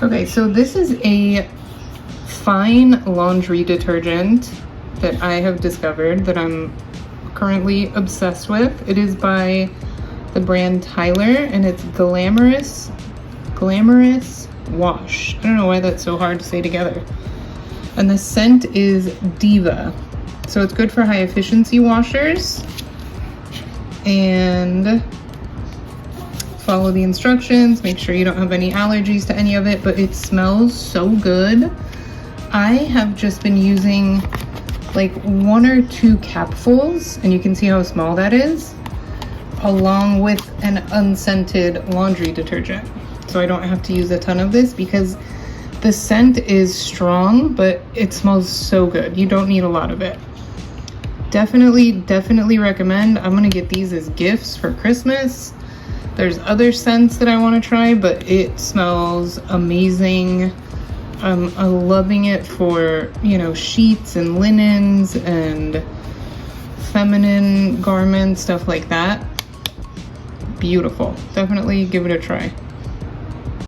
Okay, so this is a fine laundry detergent that I have discovered that I'm currently obsessed with. It is by the brand Tyler, and it's Glamorous Wash. I don't know why that's so hard to say together. And the scent is Diva. So it's good for high efficiency washers. And follow the instructions, make sure you don't have any allergies to any of it, but it smells so good. I have just been using like 1 or 2 capfuls, and you can see how small that is, along with an unscented laundry detergent. So I don't have to use a ton of this because the scent is strong, but it smells so good. You don't need a lot of it. Definitely recommend. I'm gonna get these as gifts for Christmas. There's other scents that I want to try, but it smells amazing. I'm loving it for, you know, sheets and linens and feminine garments, stuff like that. Beautiful. Definitely give it a try.